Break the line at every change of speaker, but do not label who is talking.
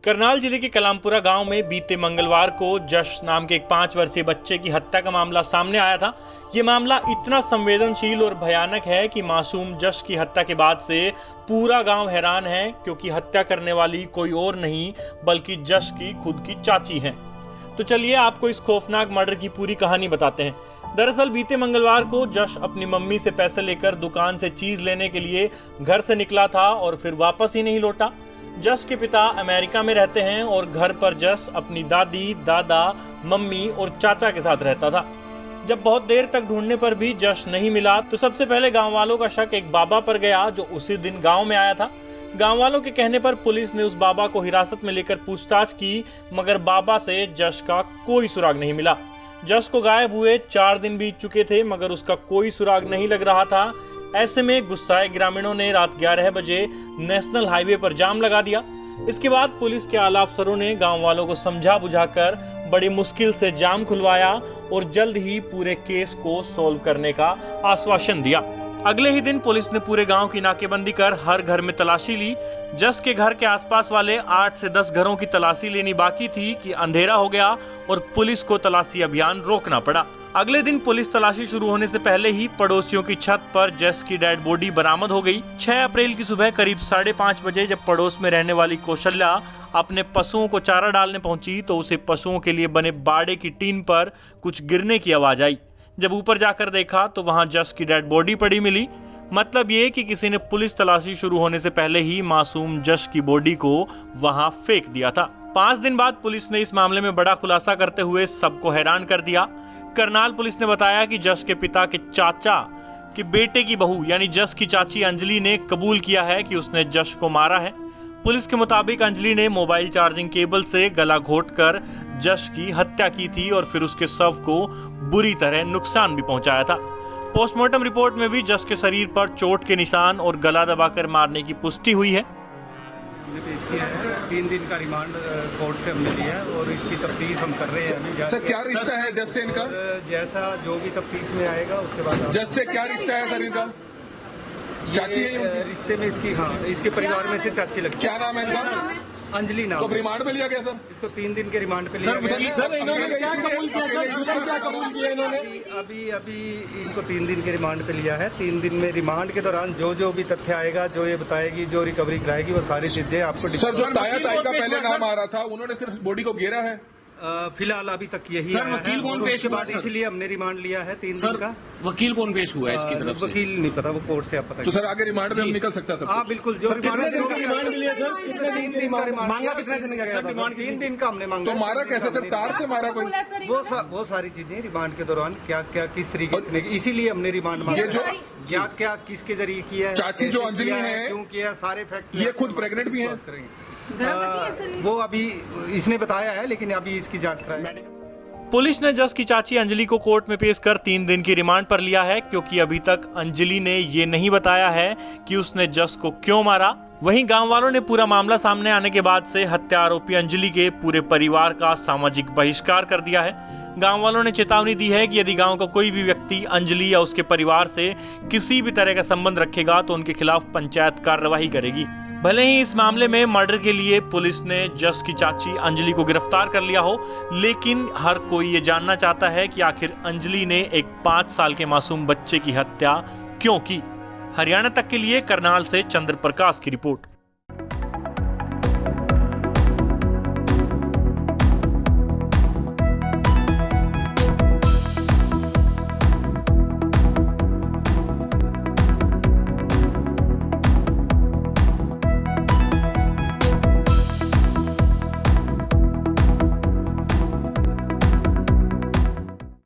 करनाल जिले के कलामपुरा गांव में बीते मंगलवार को जश नाम के एक 5 वर्षीय बच्चे की हत्या का मामला सामने आया था। ये मामला इतना संवेदनशील और भयानक है कि मासूम जश की हत्या के बाद से पूरा गांव हैरान है, क्योंकि हत्या करने वाली कोई और नहीं बल्कि जश की खुद की चाची है। तो चलिए आपको इस खौफनाक मर्डर की पूरी कहानी बताते हैं। दरअसल बीते मंगलवार को जश अपनी मम्मी से पैसे लेकर दुकान से चीज लेने के लिए घर से निकला था और फिर वापस ही नहीं लौटा। जश के पिता अमेरिका में रहते हैं और घर पर जश अपनी दादी, दादा, मम्मी और चाचा के साथ रहता था। जब बहुत देर तक ढूंढने पर भी जश नहीं मिला तो सबसे पहले गांव वालों का शक एक बाबा पर गया जो उसी दिन गांव में आया था। गांव वालों के कहने पर पुलिस ने उस बाबा को हिरासत में लेकर पूछताछ की, मगर बाबा से जश का कोई सुराग नहीं मिला। जश को गायब हुए 4 दिन बीत चुके थे, मगर उसका कोई सुराग नहीं लग रहा था। ऐसे में गुस्साए ग्रामीणों ने रात 11 बजे नेशनल हाईवे पर जाम लगा दिया। इसके बाद पुलिस के आला अफसरों ने गांव वालों को समझा बुझाकर बड़ी मुश्किल से जाम खुलवाया और जल्द ही पूरे केस को सॉल्व करने का आश्वासन दिया। अगले ही दिन पुलिस ने पूरे गांव की नाकेबंदी कर हर घर में तलाशी ली। जश के घर के आसपास वाले 8 से 10 घरों की तलाशी लेनी बाकी थी कि अंधेरा हो गया और पुलिस को तलाशी अभियान रोकना पड़ा। अगले दिन पुलिस तलाशी शुरू होने से पहले ही पड़ोसियों की छत पर जश की डेड बॉडी बरामद हो गई। 6 अप्रैल की सुबह करीब 5:30 बजे जब पड़ोस में रहने वाली कौशल्या अपने पशुओं को चारा डालने पहुंची तो उसे पशुओं के लिए बने बाड़े की टीन पर कुछ गिरने की आवाज आई। जब ऊपर जाकर देखा तो वहां जश की डेड बॉडी पड़ी मिली। मतलब ये कि किसी ने पुलिस तलाशी शुरू होने से पहले ही मासूम जश की बॉडी को वहां फेंक दिया था। 5 दिन बाद पुलिस ने इस मामले में बड़ा खुलासा करते हुए सबको हैरान कर दिया। करनाल पुलिस ने बताया कि जश के पिता के चाचा के बेटे की बहू यानी जश की चाची अंजलि ने कबूल किया है कि उसने जश को मारा है। पुलिस के मुताबिक अंजलि ने मोबाइल चार्जिंग केबल से गला घोंटकर जश की हत्या की थी और फिर उसके शव को बुरी तरह नुकसान भी पहुंचाया था। पोस्टमार्टम रिपोर्ट में भी जश के शरीर पर चोट के निशान और गला दबाकर मारने की पुष्टि हुई है।
हमने पेश किया है, 3 दिन का रिमांड कोर्ट से हमने लिया है और इसकी तफ्तीश हम कर रहे हैं अभी।
सर क्या रिश्ता है जज से इनका?
जैसा जो भी तफ्तीश में आएगा उसके बाद।
जज से क्या रिश्ता है सर इनका? चाची है
रिश्ते में इसकी, हाँ इसके परिवार में से चाची लगती है।
क्या नाम है इनका?
अंजलि नाम।
तो रिमांड पे लिया गया सर?
इसको 3 दिन के रिमांड पे लिया गया।
सर इन्होंने क्या कबूल किया इन्होंने?
अभी इनको 3 दिन के रिमांड पे लिया है। 3 दिन में रिमांड के दौरान जो भी तथ्य आएगा, जो ये बताएगी, जो रिकवरी कराएगी, वो सारी चीजें आपको।
सर जो ताया ताई का पहले नाम आ रहा था, उन्होंने सिर्फ बॉडी को घेरा है।
फिलहाल अभी तक यही
सर, वकील कौन पेश हुआ?
इसलिए हमने रिमांड लिया है 3 दिन का।
वकील कौन पेश हुआ है इसकी तरफ से?
वकील नहीं पता, वो कोर्ट से आप पता।
तो सर आगे रिमांड में हम निकल सकता है?
हाँ बिल्कुल। जो
रिमांड मिली है सर?
3 दिन का रिमांड मांगा। कितने दिन का गया था? 3 दिन का हमने मांगा।
तो मारा कैसे सर? तार से मारा कोई?
वो सारी चीजें रिमांड के दौरान क्या क्या किस तरीके से, इसीलिए हमने रिमांड मांगा।
जो
क्या क्या किसके जरिए किया है,
चाची जो अंजलि है,
क्यों किया, सारे फैक्ट।
ये खुद प्रेग्नेंट भी है?
वो अभी इसने बताया है, लेकिन अभी इसकी जांच कराएंगे।
पुलिस ने जश की चाची अंजलि को कोर्ट में पेश कर 3 दिन की रिमांड पर लिया है, क्योंकि अभी तक अंजलि ने ये नहीं बताया है कि उसने जश को क्यों मारा। वहीं गांव वालों ने पूरा मामला सामने आने के बाद से हत्या आरोपी अंजलि के पूरे परिवार का सामाजिक बहिष्कार कर दिया है। गांव वालों ने चेतावनी दी है कि यदि गांव का कोई भी व्यक्ति अंजलि या उसके परिवार से किसी भी तरह का संबंध रखेगा तो उनके खिलाफ पंचायत कार्रवाई करेगी। भले ही इस मामले में मर्डर के लिए पुलिस ने जश की चाची अंजलि को गिरफ्तार कर लिया हो, लेकिन हर कोई ये जानना चाहता है कि आखिर अंजलि ने एक 5 साल के मासूम बच्चे की हत्या क्यों की। हरियाणा तक के लिए करनाल से चंद्र प्रकाश की रिपोर्ट।